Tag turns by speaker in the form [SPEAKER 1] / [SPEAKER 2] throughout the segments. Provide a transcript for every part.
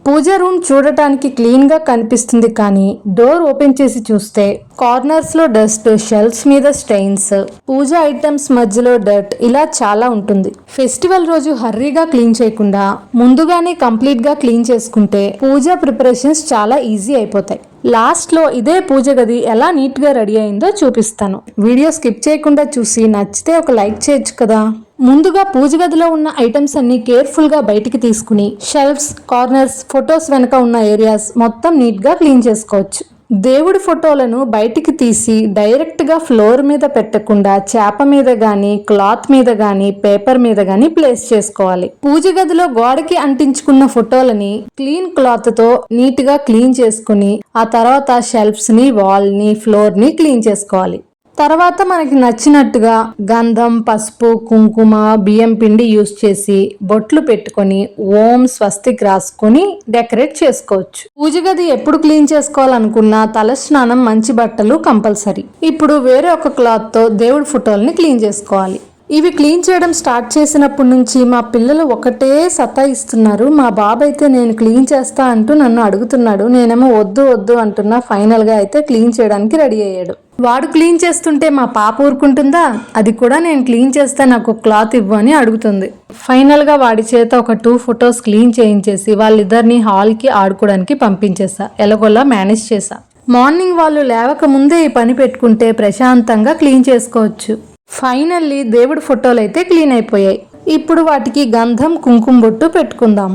[SPEAKER 1] పూజ room చూడటానికి clean గా కనిపిస్తుంది, కానీ డోర్ ఓపెన్ చేసి చూస్తే కార్నర్స్ లో డస్ట్, షెల్ఫ్స్ మీద స్టెయిన్స్, పూజ ఐటమ్స్ మధ్యలో డర్ట్, ఇలా చాలా ఉంటుంది. ఫెస్టివల్ రోజు హర్రీగా క్లీన్ చేయకుండా ముందుగానే కంప్లీట్ గా క్లీన్ చేసుకుంటే పూజ ప్రిపరేషన్స్ చాలా ఈజీ అయిపోతాయి. లాస్ట్ లో ఇదే పూజ గది ఎలా నీట్ గా రెడీ అయిందో చూపిస్తాను. వీడియో స్కిప్ చేయకుండా చూసి నచ్చితే ఒక లైక్ చేయొచ్చు కదా. ముందుగా పూజ గదిలో ఉన్న ఐటమ్స్ అన్ని కేర్ఫుల్ గా బయటికి తీసుకుని షెల్ఫ్స్, కార్నర్స్, ఫొటోస్ వెనక ఉన్న ఏరియాస్ మొత్తం నీట్ గా క్లీన్ చేసుకోవచ్చు. దేవుడి ఫోటోలను బయటికి తీసి డైరెక్ట్ గా ఫ్లోర్ మీద పెట్టకుండా చేప మీద గానీ, క్లాత్ మీద గానీ, పేపర్ మీద గానీ ప్లేస్ చేసుకోవాలి. పూజ గదిలో గోడకి అంటించుకున్న ఫోటోలని క్లీన్ క్లాత్ తో నీట్ గా క్లీన్ చేసుకుని ఆ తర్వాత షెల్ఫ్స్ ని, వాల్ ని, ఫ్లోర్ ని క్లీన్ చేసుకోవాలి. తర్వాత మనకి నచ్చినట్టుగా గంధం, పసుపు, కుంకుమ, బియ్యం పిండి యూస్ చేసి బొట్లు పెట్టుకొని ఓం స్వస్తిక్ రాసుకొని డెకరేట్ చేసుకోవచ్చు. పూజ గది ఎప్పుడు క్లీన్ చేసుకోవాలనుకున్నా తలస్నానం, మంచి బట్టలు కంపల్సరీ. ఇప్పుడు వేరే ఒక క్లాత్ తో దేవుడి ఫోటోల్ని క్లీన్ చేసుకోవాలి. ఇవి క్లీన్ చేయడం స్టార్ట్ చేసినప్పటి నుంచి మా పిల్లలు ఒకటే సతాయిస్తున్నారు. మా బాబు అయితే నేను క్లీన్ చేస్తా అంటూ నన్ను అడుగుతున్నాడు. నేనేమో వద్దు వద్దు అంటున్నా. ఫైనల్ గా అయితే క్లీన్ చేయడానికి రెడీ అయ్యాడు. వాడు క్లీన్ చేస్తుంటే మా పాప ఊరుకుంటుందా? అది కూడా నేను క్లీన్ చేస్తే నాకు క్లాత్ ఇవ్వు అని అడుగుతుంది. ఫైనల్ గా వాడి చేత ఒక 2 ఫొటోస్ క్లీన్ చేయించేసి వాళ్ళిద్దరిని హాల్ కి ఆడుకోవడానికి పంపించేసా. ఎలాగోలా మేనేజ్ చేసా. మార్నింగ్ వాళ్ళు లేవక ముందే ఈ పని పెట్టుకుంటే ప్రశాంతంగా క్లీన్ చేసుకోవచ్చు. ఫైనల్లీ దేవుడి ఫోటోలు అయితే క్లీన్ అయిపోయాయి. ఇప్పుడు వాటికి గంధం, కుంకుమ బొట్టు పెట్టుకుందాం.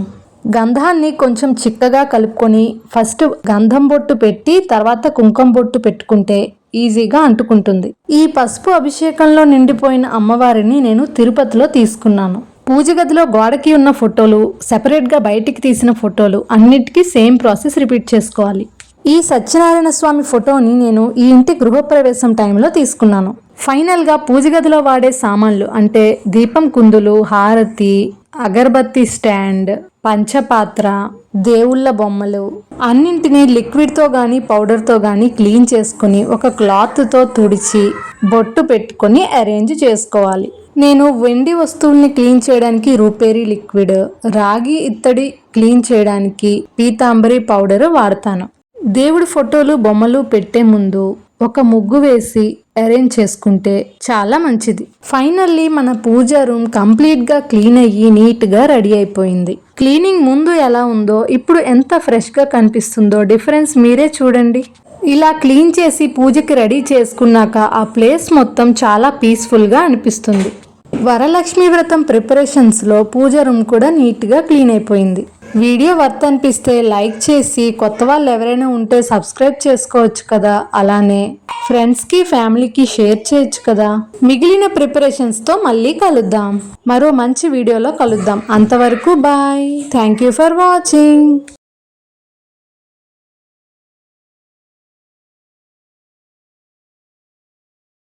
[SPEAKER 1] గంధాన్ని కొంచెం చిక్కగా కలుపుకొని ఫస్ట్ గంధం బొట్టు పెట్టి తర్వాత కుంకుమ బొట్టు పెట్టుకుంటే ఈజీగా అంటుకుంటుంది. ఈ పసుపు అభిషేకంలో నిండిపోయిన అమ్మవారిని నేను తిరుపతిలో తీసుకున్నాను. పూజ గదిలో గోడకి ఉన్న ఫోటోలు, సెపరేట్ గా బయటికి తీసిన ఫోటోలు అన్నిటికీ సేమ్ ప్రాసెస్ రిపీట్ చేసుకోవాలి. ఈ సత్యనారాయణ స్వామి ఫోటోని నేను ఈ ఇంటి గృహప్రవేశం టైంలో తీసుకున్నాను. ఫైనల్ గా పూజ గదిలో వాడే సామాన్లు అంటే దీపం కుందులు, హారతి, అగరబత్తి స్టాండ్, పంచపాత్ర, దేవుళ్ళ బొమ్మలు అన్నింటినీ లిక్విడ్ తో గానీ పౌడర్ తో గానీ క్లీన్ చేసుకుని ఒక క్లాత్ తో తుడిచి బొట్టు పెట్టుకొని అరేంజ్ చేసుకోవాలి. నేను వెండి వస్తువుల్ని క్లీన్ చేయడానికి రూపేరీ లిక్విడ్, రాగి ఇత్తడి క్లీన్ చేయడానికి పీతాంబరి పౌడర్ వాడతాను. దేవుడి ఫోటోలు, బొమ్మలు పెట్టే ముందు ఒక ముగ్గు వేసి అరేంజ్ చేసుకుంటే చాలా మంచిది. ఫైనల్లీ మన పూజ రూమ్ కంప్లీట్ గా క్లీన్ అయ్యి నీట్ గా రెడీ అయిపోయింది. క్లీనింగ్ ముందు ఎలా ఉందో ఇప్పుడు ఎంత ఫ్రెష్ గా కనిపిస్తుందో డిఫరెన్స్ మీరే చూడండి. ఇలా క్లీన్ చేసి పూజకి రెడీ చేసుకున్నాక ఆ ప్లేస్ మొత్తం చాలా పీస్ఫుల్ గా అనిపిస్తుంది. వరలక్ష్మి వ్రతం ప్రిపరేషన్స్ లో పూజ రూమ్ కూడా నీట్ గా క్లీన్ అయిపోయింది. వీడియో వర్త్ అనిపిస్తే లైక్ చేసి కొత్త వాళ్ళు ఎవరైనా ఉంటే సబ్స్క్రైబ్ చేసుకోవచ్చు కదా. అలానే ఫ్రెండ్స్ కి, ఫ్యామిలీకి షేర్ చేయొచ్చు కదా. మిగిలిన ప్రిపరేషన్స్ తో మళ్ళీ కలుద్దాం. మరో మంచి వీడియోలో కలుద్దాం. అంతవరకు bye. Thank you for watching.